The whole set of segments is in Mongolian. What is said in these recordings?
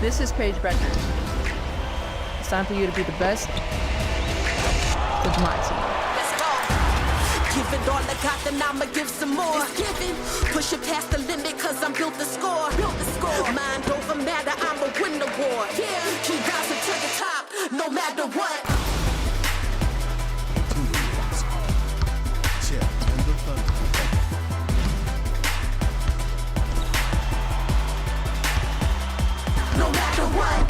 This is Paige Becker. It's time for you to be the best with my team. Let's go. Give it all I got, then I'ma give some more. Giving, push it past the limit, cause I'm built to score. Mind over matter, I'ma win the war. Yeah, keep rising to the top, no matter what. No matter what.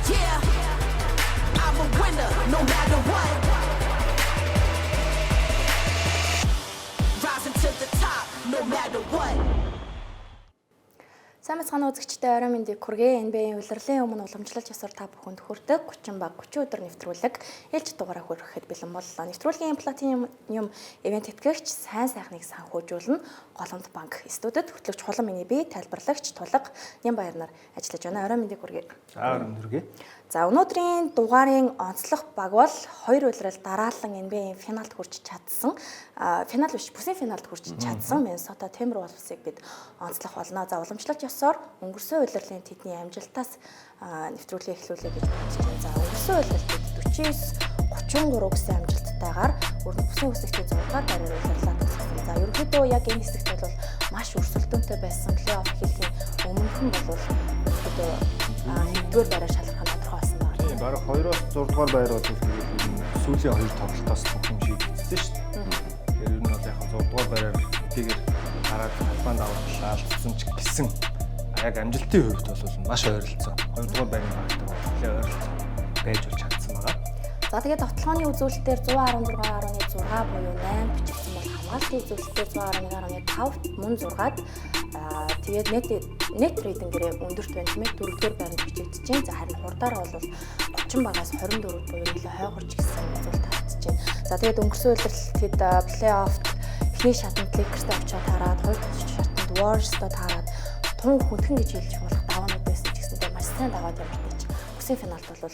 Yeah, I'm a winner, no matter what. Rising to the top, no matter what. Сайн мэцхан үзэгчдээ орой мэндийг хүргэе. NBA улирлын өмнө уламжлалт ёсоор та бүхэнд хүрдэг 30 баг 30 өдөр нэвтрүүлэг ээлж дугаараа хүрэхэд бэлэн боллоо. Нэвтрүүлгийн платинум ивент тэтгэгч сайн сайхныг санхүүжүүлнэ. Голомт банк студид хөтлөгч Хулан миний бие тайлбарлагч Тулга Нямбаяр нар ажиллаж байна. Орой мэндийг хүргэе. За орой хүргэе. За өнөөдрийн дугаарын онцлог баг бол 2 улирал дараалан NBA финалд хүрч чадсан. Финал биш, бүсийн финалд хүрч чадсан Миннесота Timberwolves-ыг бид онцлох болно. За уламжлалт ёсоор өнгөрсөн улирлын тэдний амжилтаас нэвтрүүлгээ эхлүүлэе гэж бодож байна. За өнгөрсөн улиралд 49-33 гэсэн амжилттайгаар бүсийн үсэгтийн 6 дугаар байраар улирлаа тусгасан. За ерөнхийдөө яг энэ хэсэгт бол маш өрсөлдөөнтэй байсан. Плей-офф эхлэхийн өмнөхөн бол ерөнхийдөө 1-р байраа шалгах бараг 2-оос 6 дугаар байр бол сүүлийн 2 тоглолтоос юм шийдчихсэн шүү дээ. Тэгэхээр ер нь бол яг 6 дугаар байраар тэгээр хараад талбайд аваад алдсан ч гэсэн яг амжилтын хувьд бол маш ойролцоо. 2 дугаар байрны багтаа бол ойролцоо байж бол чадсан байгаа. За тэгээд тоглооны үзүүлэлтээр 116.6 буюу 8 бичигдсэн бол хамгаалтын үзүүлэлтээр 111.5 мөн 6-ад тэгээд net рейтингээрээ өндөрт байна тийм ээ 4-р байранд бичигдэж байна. За харин хурдаараа бол 30 багаас 24 буюу нэлээд хойгорч гисэн үзүүлэлт харагдаж байна. За тэгээд өнгөрсөн улирал тэгэд плей-оффт эхний шатанд Lakers-тай очиод хараад хоёр дахь шатанд Warriors-тай таарад тун хүндхэн гэж хэлж болох даваанууд байсан ч гэсэндээ маш сайн даваад ямарч бүсийн финалд бол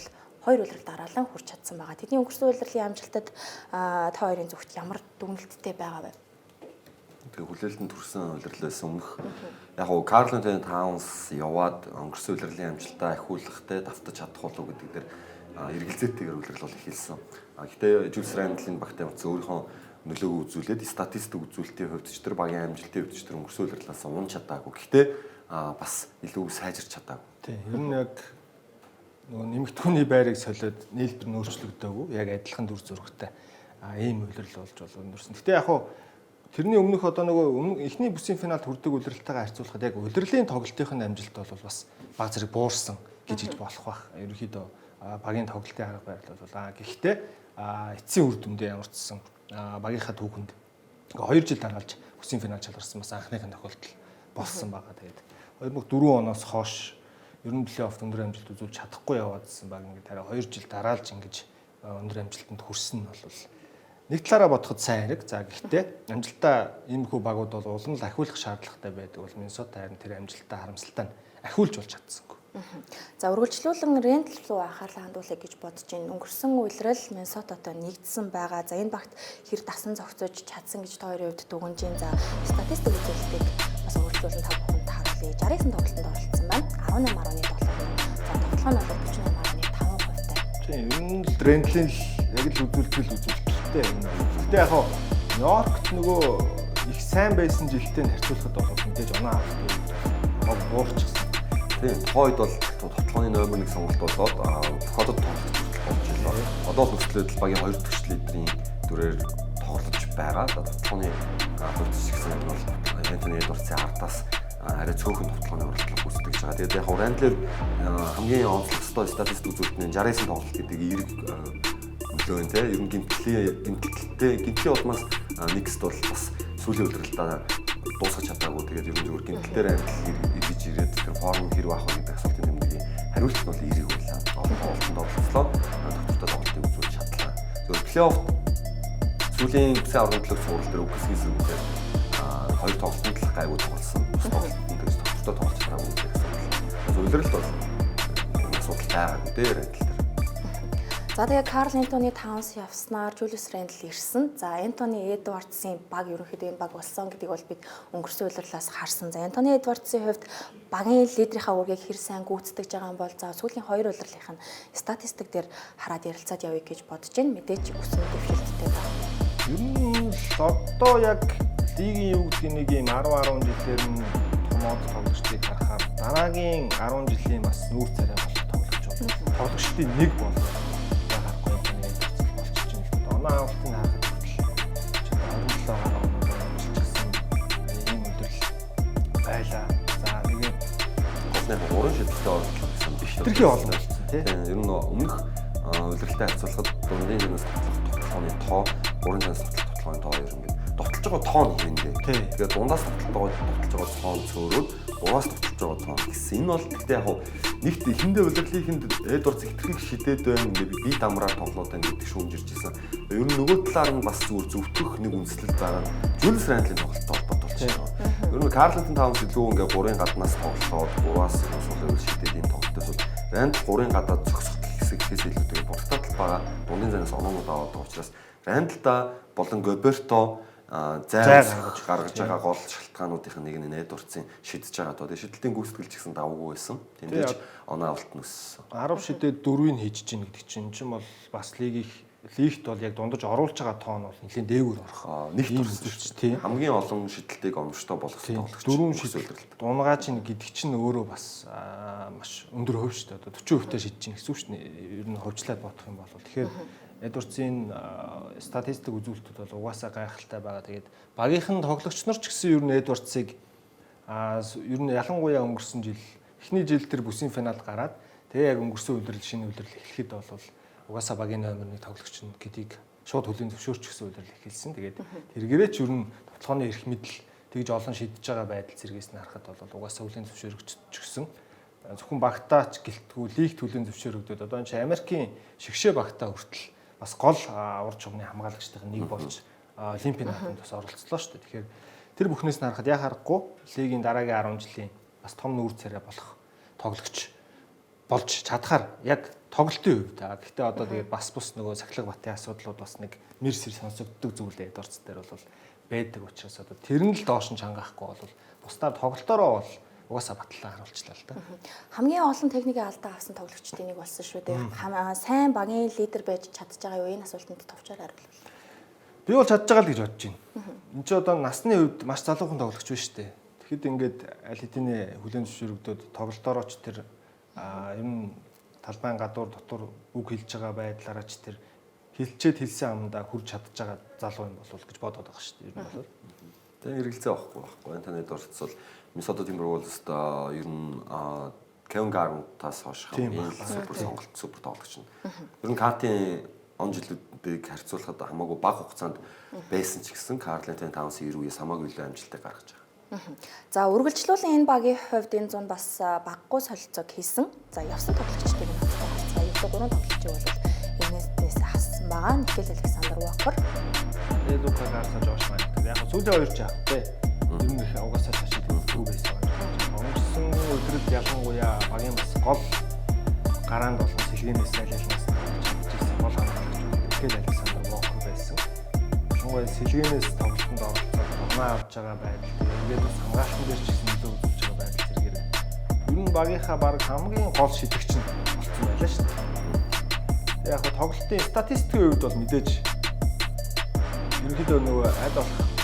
2 улирал дараалан хүрч чадсан байгаа. Тэдний өнгөрсөн улирлын амжилтад та хоёрын зүгт ямар дүгнэлттэй байгаа вэ? Тэгээ хүлээлтэнд төрсэн улирлаас өмнөх яг нь Карл Антони Таунс яваад өнгөрсөн улирлын амжилтаа ахиулахтай давтаж чадах болов гэдэг дээр эргэлзээтэйгээр улирал бол эхэлсэн. Гэхдээ Julius Randle-ийн багтай утас өөрийнхөө нөлөөгөө үзүүлээд статистик үзүүлэлтийн хувьд ч тэр багийн амжилтын хувьд ч тэр өнгөрсөн улирлаас унж чадаагүй. Гэхдээ бас илүү сайжирч чадаагүй. Тийм. Ер нь яг нөгөө нэмэгдэхүүний байрыг солиод нийлбэр нь өөрчлөгдөөгүй. Яг адилхан дүр зурагтай ийм улирал болж өндөрсөн. Гэхдээ яг хуу тэрний өмнөх одоо нөгөө эхний бүсийн финалд хүрдэг улиралтайгаа харьцуулахад яг улирлын тоглолтын амжилт бол бас баг зэрэг буурсан гэж болох байх. Ерөнхийдөө багийн тоглолтын арга барил бол гэхдээ эцсийн үр дүндээ ямарчсан багийнхаа түүхэнд 2 жил дараалж бүсийн финал шалгарсан бас анхныхын тохиолдол болсон байгаа. Тэгээд 2004 оноос хойш ер нь плей-офф өндөр амжилт үзүүлж чадахгүй яваадсэн баг ингээд хараа 2 жил дараалж ингэж өндөр амжилтанд хүрсэн нь бол нэг талаараа бодоход сайн хэрэг. За гэхдээ амжилтаа иймэрхүү багууд бол улам л ахиулах шаардлагатай байдаг бол Миннесота харин тэр амжилтаа харамсалтай нь ахиулж болж чадсангүй. За үргэлжлүүлэн Randle руу анхаарлаа хандуулъя гэж бодож байна. Өнгөрсөн улирал Миннесотатай нэгдсэн байгаа. За энэ багт хэр дасан зохицож чадсан гэж та хоёрын хувьд дүгнэж байна. За статистик үзүүлэлтийг бас үргэлжлүүлэн та бүхэнд харуулъя. 69 тоглолтод оролцсон байна. 18.7. За тоглоом нь бол 48.5%тай. Тийм, ер нь Randle-ийн яг л үзүүлэлт Гэтэ яг хоо Нью-Йоркт нөгөө их сайн байсан жилтэй харьцуулахад бол мэдээж оноо авах буурчихсан. Тийм, тухайд бол тоглооны номер 1 сонголт болоод хотод тоглож байна. Одоо л өсөлтөд багийн 2 дахь лидерийн дүрээр тоглож байгаа. Тоглооны хувьд шигсэн нь бол Антони Эдвардсын ардаас арай цөөхөн тоглооны уралдлага үүсгэж байгаа. Тэгээд яг Randle хамгийн онцлогтой статистик үзүүлэлтний 69 тоглолт гэдэг эерэг нөлөө тэ ер нь гимтэлтэй улмаас нэгст бол бас сүүлийн удирдалтаа дуусгаж чадаагүй. Тэгээд ер нь зөвхөн гимтэлээр эргэж ирээд тэр форм хэрэг авах гэдэг асуултын нэмдгийн хариулт нь бол эерэг байлаа. Тоглолтод тоглослоо доктортой тоглолтыг үзүүлж чадлаа. Зөвхөн плей-офф сүүлийн бүсийн аврагын төлөв сурал дээр үгсгийн сүнгээр 2 тоглолтод л гайгүй тоглосон. Тоглолтод дээрс доктортой тоглож чадаагүй гэдэг асуулт. Улирал бол асуудал байгаагүй дээр адил. За тэгээ Карл Антони Таунс явснаар Жулиус Рэндл ирсэн. За Антони Эдвардсын баг ерөнхийдөө энэ баг болсон гэдгийг бол бид өнгөрсөн улирлаас харсан. За Антони Эдвардсын хувьд багийн лидерийнхаа үргийг хэр сайн гүйцэтгэж байгаа юм бол за сүүлийн 2 улирлынх нь статистик дээр хараад ярилцаад явъя гэж бодож байна. Мэдээж өссөн дэвшилттэй байна. Ер нь одоо яг лигийн юу гэдгийг нэг юм 10 жилээр нь томоод тоглогчдыг харахаар дараагийн 10 жилийн бас нүүр царай болох тоглогч болно. Тоглогчдын нэг бол харахгүй болчихж байна. Оноо авалтын харахад 27 гаруй болчихсон ийм өдрөл байлаа. За тэгээд Гол нэг 3 шидэлтэй оролцсон биш. тэрхий олно тийм. Ер нь өмнөх удирдлагатай харьцуулахад дундын зэнээс тоглохын тоо 3 зэнээс тоглохын тоо ерөнхийдөө довтлож байгаа тоо нь юм дээ. Тэгээд дундаас довтлож байгаа тоо цөөрөөд дугаас довтлож байгаа тоо гэсэн. Энэ бол гэхдээ яг нэгт эхэндээ удирдлагын Эдвардс хитрхийг шидээд байна. Ингээд би дамраар тоглоод байна гэдэг шүүмжирж ирсэн. Ер нь нөгөө талаар нь бас зүгээр зөвтгөх нэг үндэслэл байгаа нь Жулиус Рэндлийн тоглолттой холбоотой болчихсон. Ер нь Карл Антони Таунс илүү ингээд 3-ын гаднаас тоглоод 3-аас суулгал шидээд энэ тоглолтоос бол Рэндл 3-ын гадаад зогсох гэхээс илүү тэгээ бургатал байгаа дундын зэнээс оноонууд аваад байгаа учраас Рэндалда болон Гоберто зай гаргаж байгаа гол шалтгаануудын нэг нь Эдвардсын шидэж байгаа доо. Тэгээ шидэлтийн гүйцэтгэлч гэсэн давгүй байсан. Тэндэж оноо авалт нүссэн. 10 шидэд 4-ийг хийж чинь гэдэг чинь бол бас лигт бол яг дундаж оруулж байгаа тоо нь бол нэлийн дээгүүр орох. Нэг төрсөн тийм. Хамгийн олон шидэлтийг оновчтой болгох тоглогч. 4 шидэлт дунгааж ин гэдэг чинь өөрөө бас маш өндөр хувь шүү дээ. Одоо 40% шидэж чинь гэсэн үг шүү дээ. Ер нь хувьчлаад бодох юм бол тэгэхээр Эдвардсын статистик үзүүлэлтүүд бол угаасаа гайхалтай байгаа. Тэгээд багийнхан тоглогч нар ч гэсэн ер нь Эдвардсыг ер нь ялангуяа өнгөрсөн жил эхний жил тэр бүсийн финалд гараад тэгээ яг өнгөрсөн удирдал шинэ удирдал эхлэхэд бол угаасаа багийн номер 1 тоглогч нь гэдгийг шууд хөлийн зөвшөөрч гисэн удирдал эхэлсэн. Тэгээд тэргээрээ ч ер нь тоглооны эрх мэдэл тэгж олон шидэж байгаа байдал зэрэгээс нь харахад бол угаасаа хөлийн зөвшөөрөгч гисэн. Зөвхөн багтаа ч гэлтгүй лигт хөлийн зөвшөөрөгдөд одоо энэ чинь Америкийн шигшээ багтаа хүртэл бас гол урд чугны хамгаалагчдын нэг болж Олимпийн наадамд бас оролцлоо шүү дээ. Тэгэхээр тэр бүхнээс нь харахад яа харахгүй лигийн дараагийн 10 жилийн бас том нүүр царай болох тоглогч болж чадхаар яг тоглолтын хувьд. Гэхдээ одоо тэгээд бас бус нөгөө сахилга батын асуудлууд бас нэг мэрсэр сонсогддог зүйлээ Эдвардс дээр бол байдаг учраас одоо тэр нь л доош нь чангаахгүй бол бусдаар тоглолтоороо бол угаасаа батлаа харуулчлаа л да. Хамгийн олон техникийн алдаа авсан тоглогчдын нэг болсон шүү дээ. Сайн багийн лидер байж чадж байгаа юу? Энэ асуултанд товчоор хариулвал. Би бол чадж байгаа л гэж бодож байна. Энд чинь одоо насны хувьд маш залуухан тоглогч байна шүү дээ. Тэгэхэд ингээд аль хэдийн хүлэн зөвшөөрөгдөд тоглолтоороо ч тэр ер нь талбайн гадуур дотор үг хэлж байгаа байдлаараа ч тэр хэлсэн амдаа хүрч чадж байгаа залуу юм болов гэж бодоод байгаа шүү дээ. Ер нь бол. Тэгээ хэрэгэлцээ авахгүй. Антони Эдвардс бол Minnesota Timberwolves-д ер нь Kevin Garnett-аас хойш хамгийн супер сонголт супер тоглогч нь. Ер нь Картийн он жилүүдийг харьцуулахад хамаагүй бага хугацаанд байсан ч гэсэн Карл Антони Таунсын 90 үеэс хамаагүй илүү амжилттай гаргаж байгаа. За үргэлжлүүлэн энэ багийн хувьд энэ зүүн бас баггүй солилцоог хийсэн. За явсан тоглогчдыг нь харцгаа. Ердөө 3 тоглогчийг бол энэс хассан байгаа. Никэл Александр Walker, Лука Гарса, Жош Майк. Яг сүүлийн 2 жаах те. Ер нь их угаасаа цаашид дүү байсан. Өнгөрсөн өдрөд ялангуяа багийн бас гол гараанд болон сэлгэнээс айлалнаас чадчихсан гол хамгаалагч Никэл Александр Walker байсан. Ялангуяа сэлгэнээс тоглолтод оролцоод оноо авч байгаа байдал. Тэгээд бас хамгаалтан дээр ч гэсэн нөлөө үзүүлж байгаа байдал зэргээр. Ер нь багийнхаа баг хамгийн гол шидэгч нь болсон байлаа шүү дээ. Яг хөө тоглолтын статистикийн хувьд бол мэдээж ерөнхийдөө нөгөө аль болох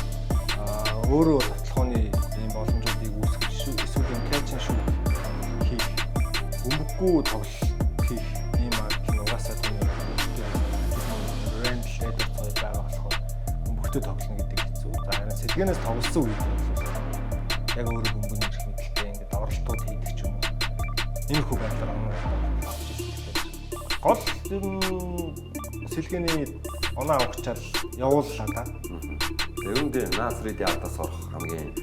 өөрөө тоглохооны ийм боломжуудыг үүсгэж эсвэл кэч шүүт хийх өмггүй тоглол хийх ийм магадлал угаасаа түүний Рэндл Эдвардс хоёр байгаа болохоор өмгөтэй тоглоно гэдэг хэцүү. За харин сэлгэнээс тоглосон үед яг өөрөө бөмбөгийн эрх мэдэлтэй ингээд оролтууд хийдэг ч юм уу. Энэ хүү байдлаар авч ирсэн. Гол ер нь сэлгэний оноо авахчаал явууллаа да. Тэгвэл Назрид ядаас орох хамгийн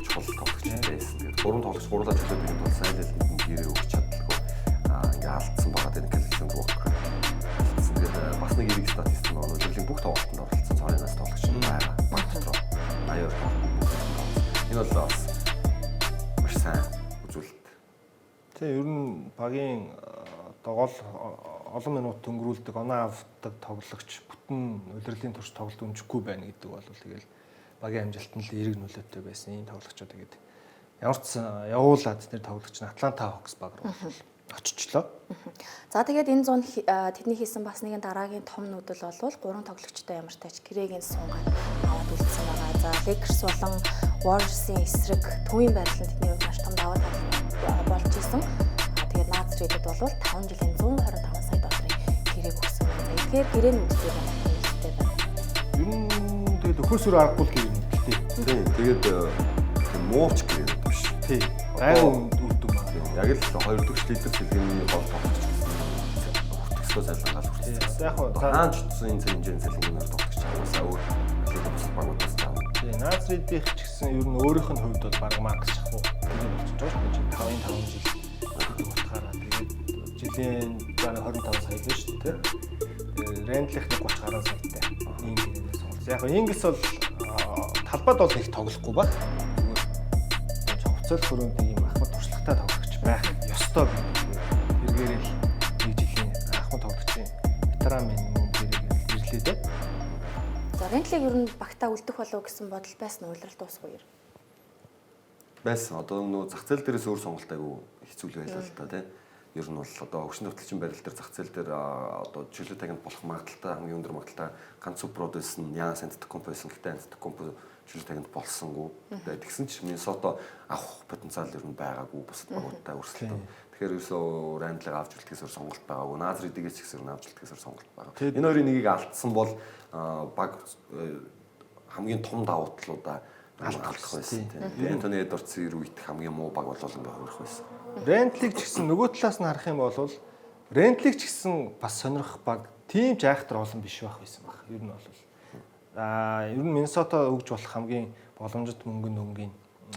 чухал тоглогч байсан. Тэгээд 3 тоглогч гурлаа чөлөөд байгаад бол сайн л гэрээ өгч чадлаггүй. Ингээ алдсан байгаа гэдэг хэлсэн Walker. Тэгээд бас нэг эрэг статистик нь өнөөдрийн бүх тоглолтод оролцсон цорынаас тоглогч нь байгаа. Магтро 82. Энэ бол бас маш сайн үзүүлэлт. Тэгээ ер нь багийн одоо гол олон минут өнгөрүүлдэг, оноо авдаг тоглогч бүтэн удирдлагын турш тоглолт өнжихгүй байна гэдэг бол тэгэл багийн амжилтанд л эерэг нөлөөтэй байсан ийм тоглогчдод тэгээд ямар ч явуулаад тэр тоглогч нь Атланта Хокс баг руу очичлоо. За тэгээд энэ 100 тэдний хийсэн бас нэгэн дараагийн том нүүдэл бол 3 тоглогчтой ямар ч тач гэрэгийн сунгаад аваад үлдсэн байгаа. За Lakers болон Warriors-ийн эсрэг төвийн байрлал нь тэдний хувьд маш том даваа болж исэн. Тэгээд Naz Reid бол 5 жилийн 125 сая долларын гэрээг өгсөн байна. Тэгэхээр гэрээн үүдтэй байна. Ер нь тэгээд өхөөсөр аргагүй л гэрээ нүүдэлтэй. Тэгээд мууч гэрээ биш. Тий. Гайгүй үүддэг байна. Яг л хоёр дахь лидер цэлгийн гол тоглогч гэсэн. Хүртгсөө залгаал хүртсэн. Яг хоо хаанч энэ хэмжээний цэлгийн тоглогч аваасаа өөр лидер багуудаас тав. тий, Naz Reid-ийнх ч гэсэн ер нь өөрийнх нь хувьд бол баг Макс шахуу тийм болчихж байгаа шүү дээ. 5 жил утгаараа тэгээд жилийн 25 сая биш шүү дээ. Тэгээд Рендлих 30 гаруй саятай. Ийм гэрээс сонголсон. Яг хоо Ингс бол талбайд бол их тоглохгүй баг. Зүгээр хувцас хөрөнд ийм ахмад туршлагатай тоглогч байх ёстой байна. Тэргээрээ л нэг жилийн ахмад тоглогчийн ветеран минимум гэрээ ирлээ дээ. За Рентлиг ер нь багтаа үлдэх болов гэсэн бодол байсан уу? Улирал дуусгүй юу? Байсан. Одоо нөө зах зээл дээрээс өөр сонголт айгу хэцүү л байлаа л та тийм. Ер нь бол одоо хөгжин төвтлөчийн барилал дээр зах зээл дээр одоо чөлөө тагинд болох магадaltaй хамгийн өндөр магадaltaй ганц Супродс нь Яа Сантекомп байсан. Гэхдээ Сантекомп чөлөө тагинд болсонгүй. Тэгээд тэгсэн чинь Миннесота авах потенциал ер нь байгаагүй бусад багуудтай өрсөлдөв. Тэгэхээр ерөөсөө Рендлиг авч үлдэхээс сонголт байгаагүй. Naz Reid-ээс ч гэсэн авч үлдэхээс сонголт байгаагүй. Энэ хоёрын нэгийг алдсан бол баг хамгийн том давуу талуудаа алдах байсан тийм. Антони Эдвардсын үед хамгийн муу баг бол ингээ хувирах байсан. Рентлиг ч гэсэн нөгөө талаас нь харах юм бол Рентлиг ч гэсэн бас сонирхох баг тийм ч айхтар олон биш байх байсан баг. Ер нь бол ер нь Миннесота өгж болох хамгийн боломжит мөнгөний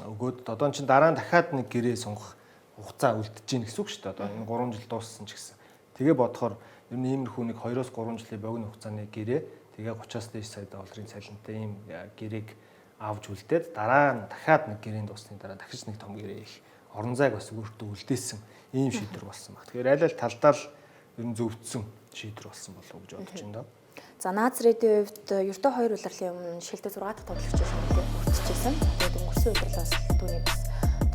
өгөөд одоо чинь дараа нь дахиад нэг гэрээ сонгох хугацаа үлдэж гин гэсэн үг шүү дээ. Одоо энэ 3 жил дууссан ч гэсэн. Тэгээ бодохоор ер нь иймэрхүү нэг 2-3 жилийн богино хугацааны гэрээ тэгээ 30-аас дээш сая долларын цалинтай ийм гэрээг авч үлдээд дараа нь дахиад нэг гэрээнд дуусны дараа дахиж нэг том гэрээ их орон зайг бас өөртөө үлдээсэн ийм шийдвэр болсон баг. Тэгэхээр аль аль талдаа л ер нь зөвцсөн шийдвэр болсон болов уу гэж бодож байна. За Naz Reid-ийн хувьд ердөө 2 улирлын өмнө шилдэг 6 дахь тоглогчийн сонголтыг хүртчихсэн. Тэгээд өнгөрсөн улирлаас түүний бас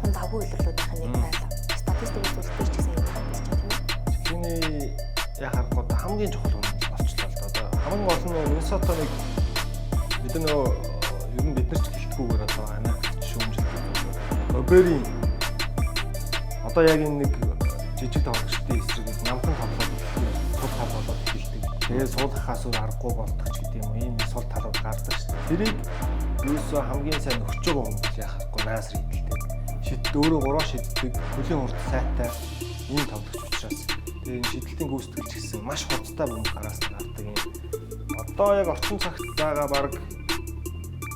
том давгүй улирлуудын нэг байлаа. Статистик үзүүлэлтээр ч гэсэн юм байна тийм үү? Чиний яг харахгүй хамгийн чухал юм болчихлоо л да. Одоо хамгийн гол нь Миннесота нэг бид нөө ер нь бид нар ч гэлтгүүгээр одоо Америкт шүүмжилдэг. Гоберийн одоо яг энэ нэг жижиг тоглогчдын эсрэг намхан тоглоод сул тал болоод эхэлдэг. Тэгээ суулгахаас өөр аргагүй болдог ч гэдэг юм уу. Ийм сул талууд гардаг шүү дээ. Тэрийг юусоо хамгийн сайн өгч байгаа юм бол яхахгүй Naz Reid л дээ. Шидд өөрөө 3 шиддэг, хөлийн урд сайтай ийм тоглогч учраас тэгээ энэ шидэлтийн гүйцэтгэлч гэсэн маш хурцтай бөмбөг гараас гардаг юм. Одоо яг орчин цагт байгаа баг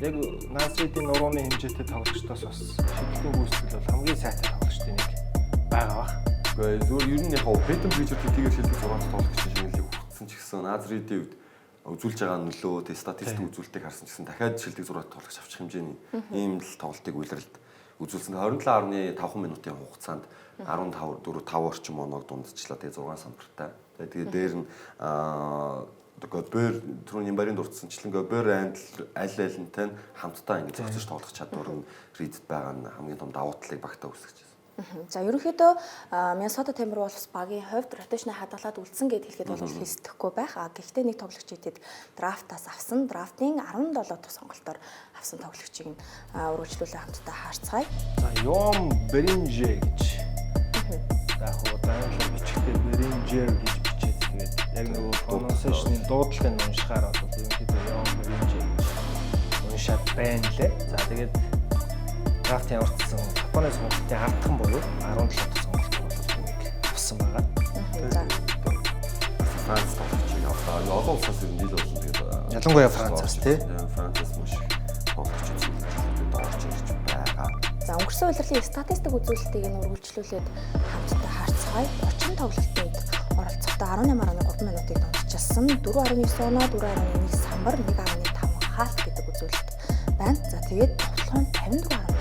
яг Naz Reid-ийн нурууны хэмжээтэй тоглогчдоос бас шидэлтийн гүйцэтгэл бол хамгийн сайтай тоглогчдын нэг байгаа бах. Гэхдээ зүгээр ер нь яг Peyton Pritchard тэгээр шилдэг 6 тоглогч шиг л хүрсэн ч гэсэн Naz Reid-ийн үед үзүүлж байгаа нөлөө тэ статистик үзүүлэлтийг харсан ч гэсэн дахиад шилдэг 6 тоглогч авчих хэмжээний ийм л тоглолтыг улиралд үзүүлсэн. 27.5 минутын хугацаанд 15 орчим оног дундчлаа. Тэгээ 6 самбартай. Тэгээ дээр нь Гобер түрүүний барийн дурдсанчлан Гобер аль алинтай хамтдаа ингэ зохицож тоглох чадвар нь Reid-д байгаа нь хамгийн том давуу талыг багтаа үүсгэж байна. За ерөнхийдөө Minnesota Timberwolves багийн хувьд ротейшны хадгалаад үлдсэн гэд хэлэхэд бол хэсдэхгүй байх. Гэхдээ нэг тоглогч идэд драфтаас авсан, драфтын 17 дахь сонголтоор авсан тоглогчийг нь өргөжлүүлээ хамтдаа хаарцгаая. За Yom Beringer гэж. Яг хоо данлаа бичгтээ Beringer гэж бичээд тэгээд яг нөгөө pronunciation-ийн дуудлагыг уншихаар бол ерөнхийдөө Yom Beringer гэж уншаад байна лээ. За тэгээд драфт явуулсан Японы сонголтын хардхан буюу 17 дахь сонголт бол нэг авсан байгаа. Франц тоглогчийг авлаа. Олон улсаас ер нь ил болсон. Тэгээд ялангуяа Францаас тий. Францаас маш тоглогч үзүүлэлтэд орж ирж байгаа. За өнгөрсөн улирлын статистик үзүүлэлтийг нь үргэлжлүүлээд хамтдаа харцгаая. 30 тоглолтод оролцохдоо 18.3 минутыг дуусчихсан. 4.9 оноо, 4.1 самбар, 1.5 хаалт гэдэг үзүүлэлт байна. За тэгээд тоглоом 54.9.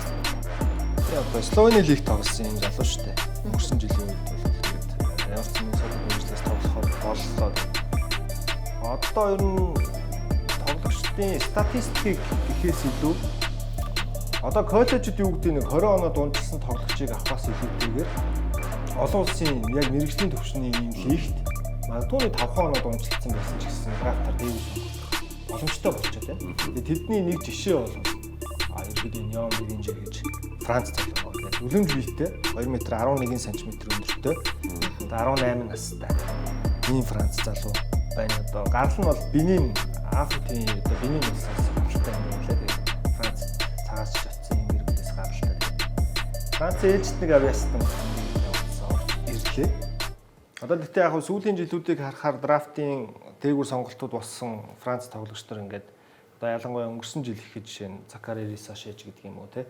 Одоо Словени лиг тоглосон юм залуу шүү дээ. Өнгөрсөн жилийн үед бол тэгээд ямар ч Миннесота хэмжлээс тоглохоор боллоо. Одоо ер нь тоглогчдын статистикийг гэхээс илүү одоо коллежид юу гэдэг нэг 20 оноо дундчилсан тоглогчийг авахаас илүүтэйгээр олон улсын яг мэрэгжлийн төвшний ийм лигт магадгүй 5 оноо дундчилсан байсан ч гэсэн драфтаар дээгүүр сонгох боломжтой болчиход байна. Тэгээд тэдний нэг жишээ бол ерөөдөө Ньон Биринжер гэж Франц залуу байна. Үлэмж биетэй 2 м 11 см өндөртэй. Одоо 18 настай. Ийм Франц залуу байна. Одоо гарал нь бол Бенин Африкийн одоо Бенин улсаас гаралтай юм байна лээ. Франц цагаас очсон юм гэрүүлээс гаралтай. Франц ээлжид нэг авиастан ирлээ. Одоо тэгтээ яг сүүлийн жилүүдийг харахаар драфтын дээгүүр сонголтууд болсон Франц тоглогч нар ингээд одоо ялангуяа өнгөрсөн жил их жишээ нь Закари Рисашеж гэдэг юм уу те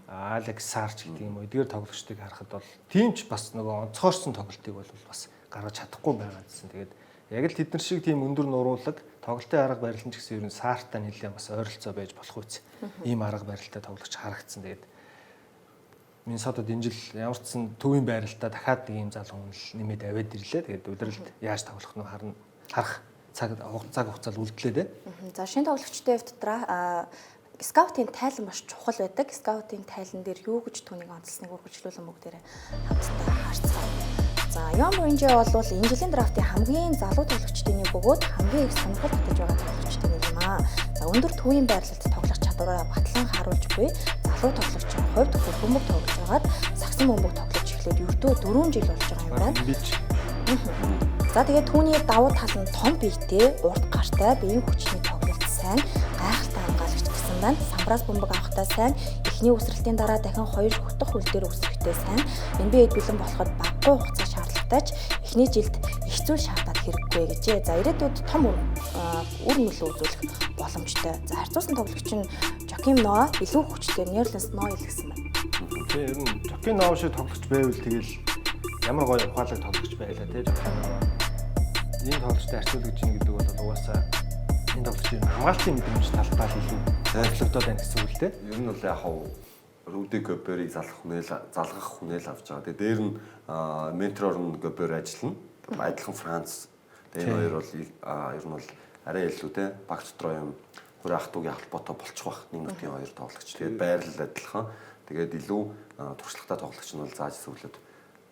Алекс Сарч гэдэг юм уу эдгээр тоглогчдыг харахад бол тийм ч бас нөгөө онцгойрсон тоглолтыг бол бас гаргаж чадахгүй байгаа гэсэн. Тэгээд яг л тэднэр шиг тийм өндөр нуруулаг тоглолтын арга барил нь ч гэсэн ер нь Сартаа нэлээд бас ойролцоо байж болох үс. Ийм арга барилтай тоглогч харагдсан. Тэгээд Миннесотад энэ жил ямар ч сан төвийн байралтаа дахиад нэг ийм залуу хүн нэмээд аваад ирлээ. Тэгээд удирдалд яаж тоглох нь харах цаг хугацааг үлдлээ те. За шинэ тоглогчдын хувьд скаутын тайлан маш чухал байдаг. Скаутын тайлан дээр юу гэж түүнийг онцлсныг үргэлжлүүлэн бүгдээрээ хамтдаа харцгаая. За Ньон Биринжер бол энэ жилийн драфтын хамгийн залуу тоглогчдын нэг бөгөөд хамгийн их сонирхол татаж байгаа тоглогчдын нэг юм аа. За өндөр төвийн байрлалд тоглох чадвараа батлан харуулж буй залуу тоглогчийн хувьд хөрбөмбөг тоглож байгаад сагсан бөмбөг тоглож эхлээд ердөө 4 жил болж байгаа юм байна. За тэгээд түүний давуу тал нь том биетэй, урт гартай, биеийн хүчний тоглолт сайн, гайхалтай хамгаалагч гэсэн байна. Самбраас бөмбөг авахтаа сайн, эхний үсрэлтийн дараа дахин 2 хутах хөл дээр үсрэхтэй сайн. NBA-д бэлэн болоход багагүй хугацаа шаардлагатай ч эхний жилд их зүйл шаардаад хэрэггүй гэжээ. За ирээдүйд том үр нөлөө үзүүлэх боломжтой. За харьцуулсан тоглогч нь Жоким Ноа илүү хүчтэй Нерлэнс Ноа илгэсэн байна. Тэгээ ер нь Жоким Ноа шиг тоглогч байвал тэгэл ямар гоё ухаалаг тоглогч байлаа те Жоким Ноа. Энэ тоглогчтой харьцуулж чинь гэдэг бол угаасаа энэ тоглогчийн хамгаалтын мэдрэмж талбай илүү зорилготой байна гэсэн үг л те. Ер нь бол яг Руди Гоберийг залгах хүнээл авч байгаа. Тэгээ дээр нь менторор нь Гобер ажиллана. Адилхан Франц. Тэгээ энэ хоёр бол ер нь бол арай илүү те багц дотроо юм хөрөө ах トゥ угийн холбоотой болчих бах нэг нутгийн хоёр тоглогч. Тэгээд байрлал адилхан. Тэгээд илүү туршлагатай тоглогч нь бол зааж сүглээд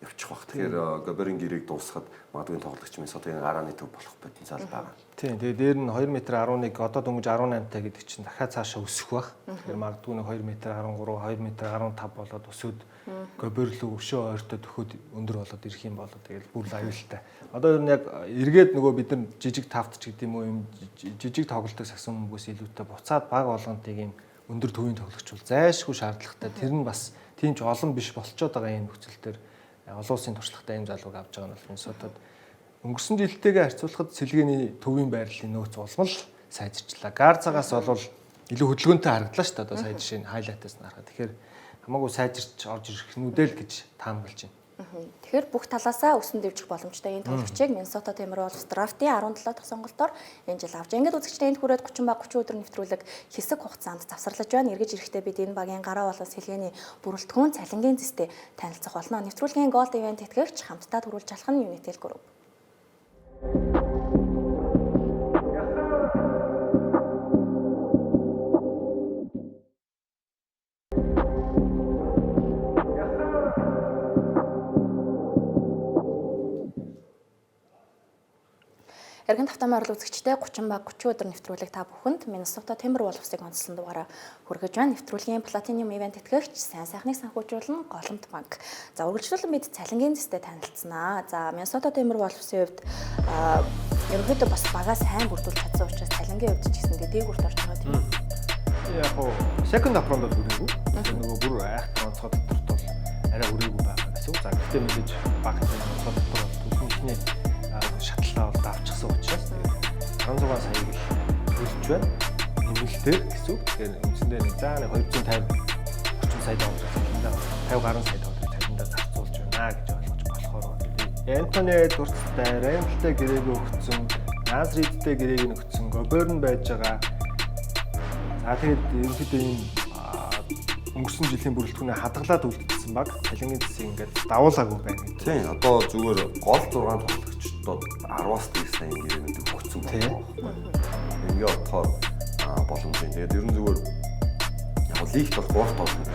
явчих бах. Тэгэхээр Гоберийн гэрээг дуусгаад магадгүй тоглогч Миннесотагийн гарааны төв болох потенциал байгаа. Тийм. Тэгээд дээр нь 2 м 11 одоо дөнгөж 18 та гэдэг чинь дахиад цаашаа өсөх бах. Тэгэхээр магадгүй нэг 2 м 13, 2 м 15 болоод өсөд Гобер рүү өшөө ойртоод өгөхөд өндөр болоод ирэх юм болоо тэгэл бүр аюултай. Одоо ер нь яг эргээд нөгөө бид нар жижиг тавт ч гэдэг юм уу юм жижиг тоглолтыг сагсан хүмүүсээс илүүтэй буцаад баг болгонтыг юм өндөр төвийн тоглогч бол зайлшгүй шаардлагатай. Тэр нь бас тийм ч олон биш болцоод байгаа энэ нөхцөл төр олон улсын туршлагатай юм залууг авч байгаа нь бол Миннесотад өнгөрсөн жилтэйгээ харьцуулахад сэлгээний төвийн байрлалын нөөц улмал сайжирчлаа. Гарцагаас бол илүү хөдөлгөөнтэй харагдлаа шүү дээ. Одоо сая жишээ нь хайлайтаас нь харахад. Тэгэхээр хамаагүй сайжирч орж ирэх нүдэл гэж таамаглаж байна. Тэгэхээр бүх талаасаа өсөн дэвжих боломжтой энэ тоглогчийг Миннесота Timberwolves драфтын 17 дахь сонголтоор энэ жил авч. Ингээд үзэгчдээ энд хүрээд 30 баг 30 өдөр нэвтрүүлэг хэсэг хугацаанд завсарлаж байна. Эргэж ирэхдээ бид энэ багийн гараа болон сэлгээний бүрэлдэхүүн цалингийн зэстэй танилцах болно. Нэвтрүүлгийн Gold Event тэтгэгч хамтдаа төрүүлж алах нь Unitel Group. Эргэн тавтамаар үзэгчдээ 30 баг 30 өдөр нэвтрүүлэг та бүхэнд Minnesota Timberwolves-ыг онцлон дугаараа хүргэж байна. Нэвтрүүлгийн Platinum Event тэтгэгч сайн сайхныг санхүүжүүлэн Голомт банк. За үргэлжлүүлэн бид цалингийн зэстэй танилцсанаа. За Minnesota Timberwolves-ийн хувьд ерөнхийдөө бас багаа сайн бүрдүүлж чадсан учраас цалингийн хувьд ч гэсэн дээгүүрт орж байгаа тийм үү? Яг хоо second up-ронд хүрээгүй. Нөгөө бүр айхтар онцгой доторт бол арай хүрээгүй байгаа гэсэн үг. За гэхдээ мэдээж баг онцгой дотор бол төлөвчний шатлалаа бол авчихсан учраас 16 саяг л төлж байна. Нэмэлтээр гэсэн үг. Тэгэхээр үндсэндээ нэг заа нэг 250 сая доллар цалиндаа 50 гаруй сая доллар цалиндаа зарцуулж байна гэж ойлгож болохоор Энтони Эдвардстай, Рэмплтэй гэрээг өгсөн, Назридтэй гэрээг өгсөн, Гобер нь байж байгаа. За тэгээд ерөнхийдөө ийм өнгөрсөн жилийн бүрэлдэхүүнээ хадгалаад үлдсэн баг цалингийн засыг ингээд давуулаагүй байна гэдэг. Тийм одоо зүгээр гол 6 тоглогчдод 10-аас дээш сая гэрээнүүд өгсөн байна. Ингээ бодохоор боломжтой. Тэгээд ер нь зүгээр яг лигт бол 3 тоглолт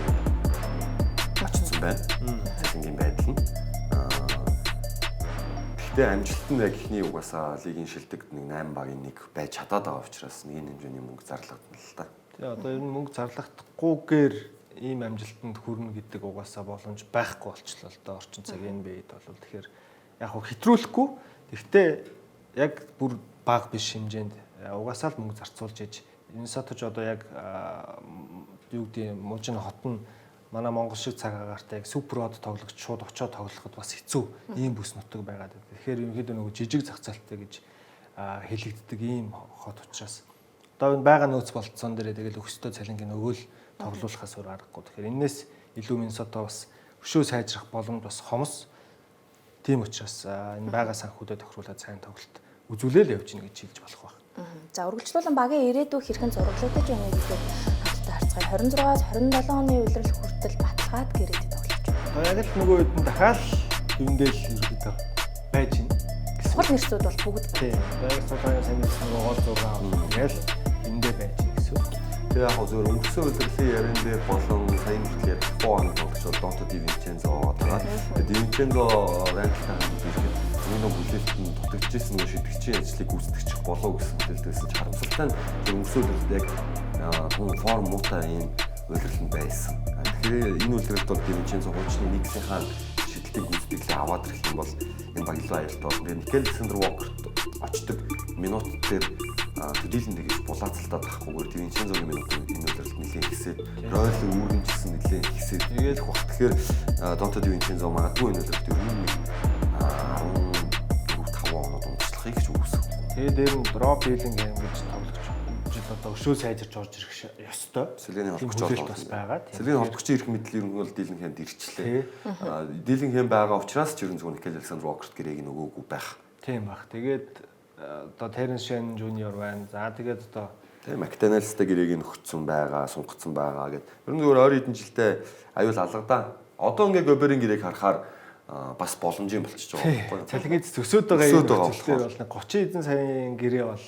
очсон байна. Цалингийн байдал нь. Гэхдээ амжилт нь яг ихний угаасаа лигийн шилдэг нэг 8 багийн нэг байж чадаад байгаа учраас нэг хэмжээний мөнгө зарлагдана л та. Тэгээ одоо ер нь мөнгө зарлахдахгүйгээр ийм амжилтанд хүрнэ гэдэг угаасаа боломж байхгүй болчихлоо л доо орчин цагийн үед бол тэгэхээр яг хэтрүүлэхгүй гэхдээ яг бүр бага биш хэмжээнд угаасаа л мөнгө зарцуулж иж Миннесота ч одоо яг юу гэдэг мужийн хот нь манай Монгол шиг цаг агаартай яг супер од тоглогч шууд очоод тоглоход бас хэцүү ийм бүс нутаг байгаад байна. Тэгэхээр ерөнхийдөө нөгөө жижиг зах зээлтэй гэж хэлэгддэг ийм хот учраас одоо энэ байгаа нөөц болцсон дээрээ тэгэл өкстэй цалингийн өгөөл тоглуулахаас өөр аргагүй. Тэгэхээр энэс илүү Миннесота бас өшөө сайжрах боломж бас хомос. Тийм учраас энэ байгаа санхүүдэд тохируулаад сайн тоглолт үзүүлээл явж гин гэж хэлж болох байна. За үргэлжлүүлэн багийн ирээдүйг хэрхэн зураглагдаж байна гэдгийг хамтдаа харцгаая. 26-аас 27 оны улирал хүртэл баталгаад гэрээтэй тоглож байна. Одоо яг л нөгөө хэд дахиад юундэл ерөөдөө байж гин. Сул нэрсүүд бол бүгд тийм. Яг сулгын сайн нэрс нөгөө гол зураг ингээл эндээ байж гин гэсэн. Тэгээ яг зөвөр өнгөрсөн удирлын ярин дээр болон сайн хүртэл ядахгүй хоног болгож Донто Ди Винчензо байгаа. Тэгээд Ди Винчензо ранктай хамт энэ бүлээлтэнд дутагдчихсэн нөгөө шидэгчийн ажлыг гүйцэтгэж болов гэсэн мэдээлэлээс ч харамсалтай нь өнгөрсөн удирлыг яг форм муутай ийм удирланд байсан. Тэгэхээр энэ удирлд бол Ди Винчензо хуучны нэгсийнхаа шидэлтийг гүйцэтгэлээ аваад ирэх юм бол энэ баг илүү аюултай болно. Тэгээд Никел Александр Вокерт очдог минут дээр төдийлэн тэгж булаацалтаад тахгүйгээр Ди Винчензогийн минутыг энэ удирлд нэлээд ихсээд Ройл үүрэмжсэн нэлээд ихсээд тэгээд хөх. Тэгэхээр Донто Ди Винчензо магадгүй энэ удирлд ер нь гэж үгүйсэх. Тэгээ дээр нь Роб Биллингем гэж тоглогч жил одоо өшөө сайжирч орж ирэх ёстой. Сэлгэний холбогч бас байгаа. Сэлгэний холбогчийн ирэх мэдл ер нь бол Диллингемд ирчлээ. Диллингем байгаа учраас ч ер нь зөвхөн Никел Александр Вокерт гэрээг нөгөөгүй байх. Тийм баг. Тэгээд одоо Теренс Шен Жуниор байна. За тэгээд одоо тийм Мактаналстай гэрээг нөхцсөн байгаа, сунгацсан байгаа гэд. Ер нь зөвхөн ойр хэдэн жилдээ аюул алгадаа. Одоо ингээ Гоберийн гэрээг харахаар бас боломжийн болчихж байгаа байхгүй юу? Цалингийн төсөөд байгаа юм зүйлээр бол 30 эзэн саяын гэрээ бол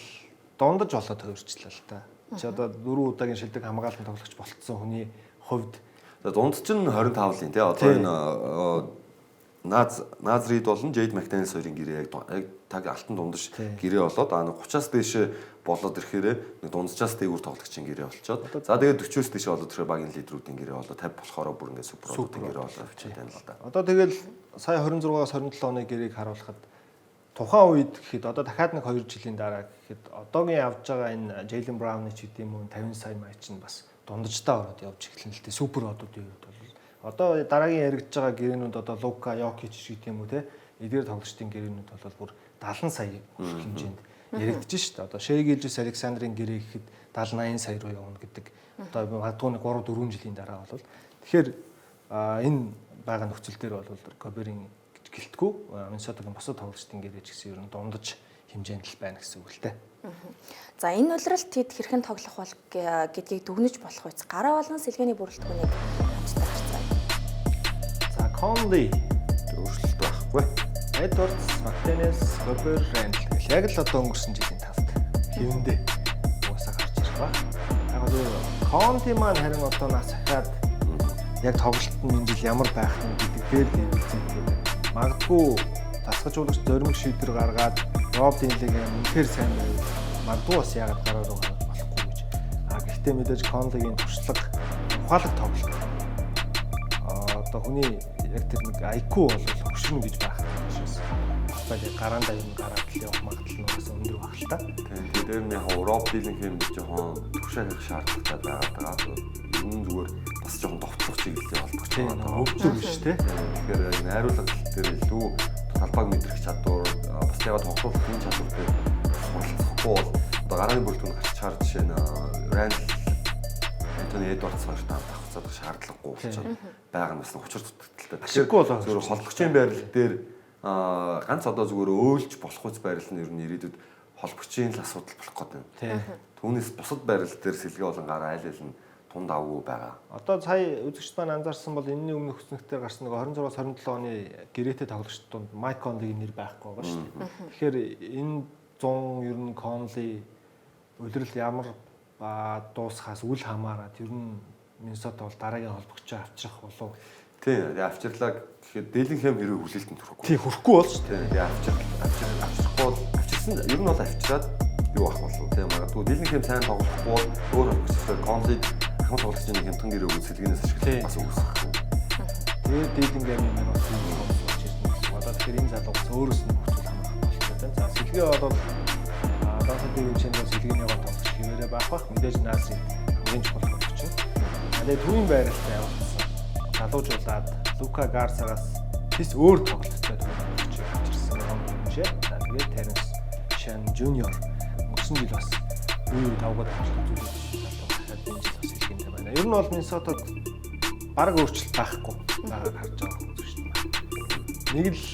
дундаж болоод төвөрчлээ л та. Чи одоо 4 удаагийн шилдэг хамгаалалтын тоглогч болцсон хүний хувьд дунд чинь 25 лин тий одоо энэ Назрид болон Джейд Мактанис хоёрын гэрээ яг таг алтан дундаж гэрээ болоод 30-аас дээш болоод ирэхээр нэг дунджаас дээгүүр тоглогчийн гэрээ болчоод за тэгээд 40-оос дээш болоод ирэхээр багийн лидерүүдийн гэрээ болоод 50 болохоор бүр ингээд суперуудын гэрээ болоод авчиж байна л да. Одоо тэгэл сая 26-аас 27 оны гэрээг харуулхад тухайн үед гэхэд одоо дахиад нэг 2 жилийн дараа гэхэд одоогийн авж байгаа энэ Джейлен Брауны ч гэдэм үү 50 сая маяч нь бас дундажтаа ороод явж эхэлнэ л дээ. Супер одуудын үед бол одоо дараагийн яригдж байгаа гэрээнүүд одоо Лука, Йокич ч гэдэм үү те эдгээр тоглогчдын гэрээнүүд бол бүр 70 сая хүрэх хэмжээнд яригдж шít. Одоо Шей Гилжис Александрын гэрээ гэхэд 70-80 сая руу явна гэдэг. Одоо магадгүй 3-4 жилийн дараа бол тэгэхээр энэ байгаа нөхцөл дээр бол Гоберийн гэлтгүү Миннесотагийн босод тоглогчдын гэрээ ч гэсэн ер нь дундаж хэмжээнд л байна гэсэн үг л дээ. За энэ улиралд хэд хэрхэн тоглох бол гэдгийг дүгнэж болох үс гараа болон сэлгээний бүрэлдэхүүнийг хамтдаа харцгаая. За Конли өөрчлөлт байхгүй. Эдвардс, Мартинес, Гобер, Рэндл гэх яг л одоо өнгөрсөн жилийн тавд хэвэндээ уусаа гарч ирэх ба. Яг л Конти маань харин одоо нас ахаад яг тоглолтод энэ жил ямар байх нь гэдэг дээр хэлэлцээ. Магадгүй тасгажуулагч зоримог шийдвэр гаргаад Роб Диллингем үнэхээр сайн байв. Магадгүй бас яагаад гараар руу гарах болохгүй гэж. Гэхдээ мэдээж Конлигийн туршлага ухаалаг тоглолт. Одоо хүний яг тэр нэг IQ бол хөшрөн гэж байх учраас бас гараандаа юм гараад л явах магадлал нь бас өндөр баг л та. Тэгээд дээр нь яг Роб Диллингем жоохон төвшөөх шаардлагатай байгаа. Ер нь зүгээр бас жоохон довтлох чиглэлээ болдог ч байна. Өвчтөр биш те. Тэгэхээр найруулга дээр илүү талбайг мэдрэх чадвар бас яагаад тоглох чадвар дээр суралцахгүй бол одоо гарааны бүрэлдэхүүн гарч чаар жишээ нь Рэндл Антони Эдвардс хоёрт давхцаад шаардлагагүй болчиход байгаа нь бас учир дутагдaltaй. Тэгэхээр зөвхөн холбогчийн байрлал дээр ганц одоо зүгээр өөлж болох үс байрлал нь ер нь ирээдүйд холбогчийн л асуудал болох гэдэг юм. Түүнээс бусад байрлал дээр сэлгээ болон гараа айл айл нь тунд авгүй байгаа. Одоо сая үзэгчд маань анзаарсан бол энэний өмнөх хөснөгтөр гарсан нэг 26-27 оны гэрээтэй тоглогчд донд Майк Конлигийн нэр байхгүй байгаа шүү дээ. Тэгэхээр энэ 100 ер нь Конли улирал ямар дуусахаас үл хамааран ер нь Миннесота бол дараагийн холбогчоо авчрах болов. Тийм, авчирлаа гэхэд Дэлинхэм хэрэг хүлээлтэнд хүрэхгүй. Тийм хүрэхгүй бол шүү дээ. Авчрахгүй авчирсан ер нь бол авчираад юу ах болов. Тийм магадгүй Дэлинхэм сайн тоглохгүй өөр холбогчтой Конли ахмад тоглогчдын хямдхан гэрээ өгөх сэлгэнээс ашиглах бас үүсэх. Тэгээд Дэлинхэмийн маань бас юм болж ирсэн. Одоо тэгэхээр энэ залуугаас өөрөөс нь нөхцөл хамгаалах болчихсон. За сэлгээ бол Донта Дэвинчэнд сэлгээний гол тоглогч хэмээрээ баах мэдээж Наси хамгийн чухал болгоч. Тэгээд түүний байралтай явуулсан. Залуужуулаад Лука Гарсагаас тэс өөр тоглолттой төлөвлөж авчирсан юм шиг. За тэгээд Теренс Шан Жуниор өнгөрсөн жил бас үе давгаад тоглож үзүүлсэн залуу хадад энэ жил бас хэлхиймтэй байна. Ер нь бол Миннесотад бараг өөрчлөлт байхгүй байгааг харж байгаа юм шүү дээ. Нэг л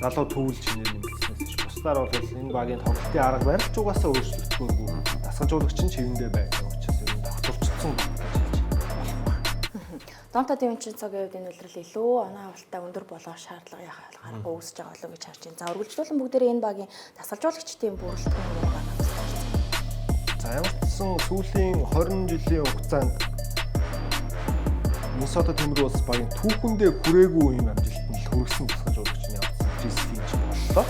залуу төвлж шинээр нэмэгдснээс ч бусдаар бол энэ багийн тоглолтын арга барил ч угаасаа өөрчлөгдөхгүйгүй. Дасгалжуулагч нь чивэндээ байсан учраас ер нь тогтворцсон баг гэж хэлж болох байна. Донта Дэвинченцогийн хувьд энэ үлрэл илүү оноо авалтаа өндөр болох шаардлага яхаа гарахгүй үүсэж байгаа болов гэж харж байна. За үргэлжлүүлэн бүгдээрээ энэ багийн дасгалжуулагчдын бүрэлдэхүүн юм байна. За ямар ч гэсэн сүүлийн 20 жилийн хугацаанд Миннесота Тэмэр улс багийн түүхэндээ хүрээгүй юм амжилтанд л хүргэсэн дасгалжуулагч нь явсан. Крис Финч боллоо.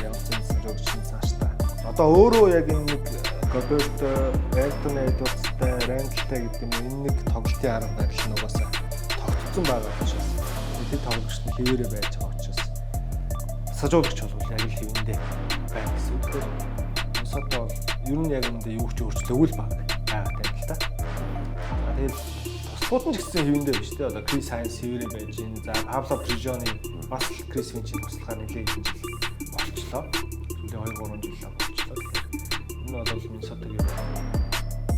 Ямар ч дасгалжуулагч нь цаашдаа. Одоо өөрөө яг энэ нэг Роберто Антони Эдвардстай, Рэндлтэй гэдэг юм энэ нэг тоглолтын арга барил нь угаасаа тогтцсон байгаа учраас тэд тоглогчд нь хэвээрээ байж байгаа учраас дасгалжуулагч бол яг л хэвэндээ байна гэсэн үг. Миннесота бол ер нь яг энэ юу ч өөрчлөөгүй л баг байгаа юм л да. Тэгээд тусгууд нь ч гэсэн хэвэндээ биш те. Одоо Крис Хайнс хэвээрээ байж гин. За Пабло Прижоны бас Крис Финчийн туслахаар нэлээд жил болчлоо. Сүүлийн 2-3 жил болчлоо. Энэ бол Миннесотагийн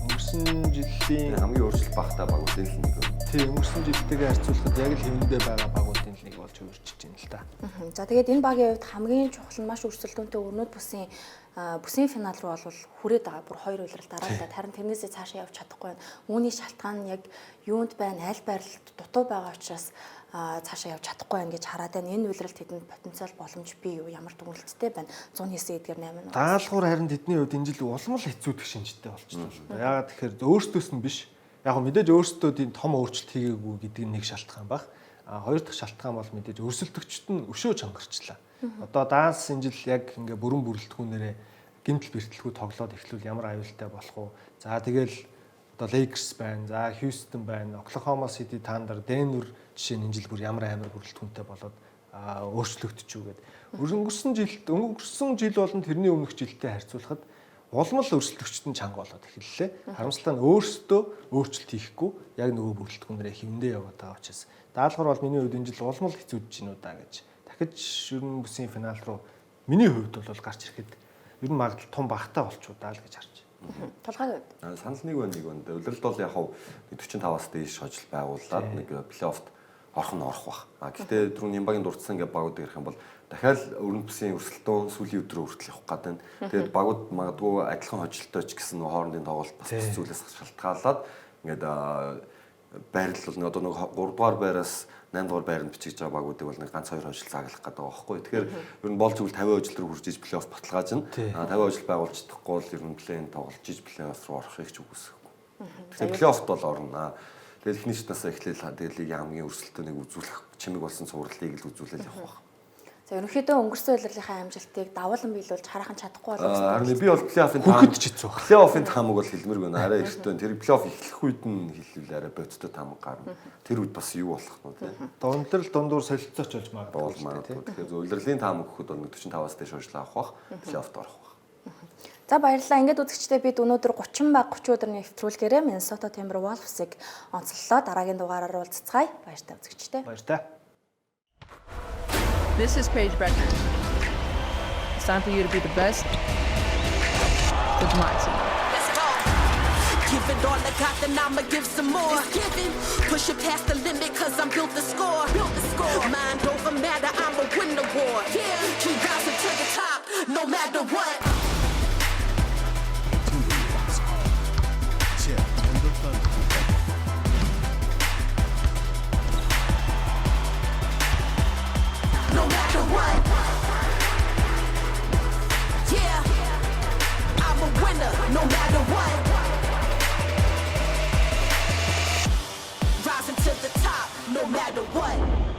өнгөрсөн жилийн хамгийн өөрчлөлт багтаа багуудын л нэг. Тийм өнгөрсөн жилтэйгээ харьцуулахад яг л хэвэндээ байгаа багуудын л нэг болж өөрчилж байна л да. За тэгээд энэ багийн хувьд хамгийн чухал нь маш өрсөлдөөнтэй өрнөд бүсийн финал руу бол хүрээд байгаа. Бүр 2 улирал дараалал. Харин тэрнээсээ цаашаа явж чадахгүй байна. Үүний шалтгаан нь яг юунд байна? Аль байрлалд дутуу байгаа учраас цаашаа явж чадахгүй байна гэж хараад байна. Энэ улиралд хэдэн потенциал боломж бий юу? Ямар дүгнэлттэй байна? 109 эдгээр 8 нь. Даалгавар харин тэдний хувьд энэ жил улам л хэцүүдэх шинжтэй болчихлоо. Яагаад тэгэхээр өөрсдөөс нь биш. Яг нь мэдээж өөрсдөө тийм том өөрчлөлт хийгээгүй гэдэг нь нэг шалтгаан баг. Хоёр дахь шалтгаан бол мэдээж өрсөлдөгчд нь өшөө чангарчлаа. Одоо данс энэ жил яг ингээ бүрэн бүрэлдэхүүнээрээ гинтл бэртэлгүй тоглоод эхлүүл ямар аюултай болох вэ? За тэгэл одоо Lakers байна, за Houston байна, Oklahoma City Thunder, Denver жишээ нь энэ жил бүр ямар амар бүрэлдэхүүнтэй болоод өөрчлөгдөж үгээд. Өнгөрсөн жил болон тэрний өмнөх жилтэй харьцуулахад улам л өрсөлдөгчд нь чанга болоод эхэллээ. Харамсалтай нь өөрсдөө өөрчлөлт хийхгүй яг нөгөө бүрэлдэхүүнээрээ хэвэндээ яваад байгаа учраас даалгавар бол миний хувьд энэ жил улам л хэцүүдж гинүү даа гэж. Дахиж ерөн бүсийн финал руу миний хувьд бол гарч ирэхэд ер нь магадлал том багтаа болчихудаа л гэж харж байна. Толгойд санал нэг байна. Улиралд бол яг 45-аас дээш хожил байгууллаад нэг плей-оффт орох бах. Гэхдээ түрүүн Нямбагийн дурдсан гэх багууд ирэх юм бол дахиад өрнөд бүсийн өрсөлдөөн сүүлийн өдрөө хүртэл явах гэдэг. Тэгээд багууд магадгүй адилхан хожилтой ч гэсэн хоорондын тоглолт бас зүйлээс шалтгаалаад ингээд байрлал бол одоо нэг 3 дугаар байраас 8 дугаар байранд бичиж байгаа багуудыг бол нэг ганц 2 хожил заглах гэдэг байгаа байхгүй. Тэгэхээр ер нь бол зүйл 50 хожил руу хурж иж плей-офф баталгааж нь 50 хожил байгуулж чадахгүй бол ер нь плей-ин тоглож иж плей-офф руу орохыг ч үгүйсэхгүй. Тэгэхээр плей-оффт бол орно. Тэгэл эхний шатнасаа эхлээл тэгэл лигийн хамгийн өрсөлдөөнийг үзүүлэх чимэг болсон цувралыг л үзүүлэл явах байх. За ерөнхийдөө өнгөрсөн улирлынхаа амжилтыг давуулан биелүүлж хараахан чадахгүй болов. Харин би бол плей-оффын хөхөд ч хэцүү баг. Плей-оффын таамаг бол хэлмэргүй нэ. Арай эртөө тэр плей-офф эхлэх үед нь хэлвэл арай бодтой таамаг гарна. Тэр үед бас юу болох нь тий. Дундэр дундуур солилцооч болж магадгүй. Тэгэхээр улирлын таамаг өгөхөд бол 45-аас дээш хожил авах бах. Плей-оффт орох бах. За баярлалаа. Ингээд үзэгчдээ бид өнөөдөр 30 баг 30 өдрийн нэвтрүүлгээрээ Minnesota Timberwolves-ыг онцлолоо. Дараагийн дугаараар уулзцгаая. Баяртай үзэгчдээ. Баяртай. This is Paige Becker. It's time for you to be the best with mindset. Let's go. Give it all I got, then I'ma give some more. It's giving. Push it past the limit, cause I'm built to score. Mind over matter, I'ma win the war. Yeah. Keep rising to the top, no matter what. Yeah, winner, no matter what. Rising to the top, no matter what.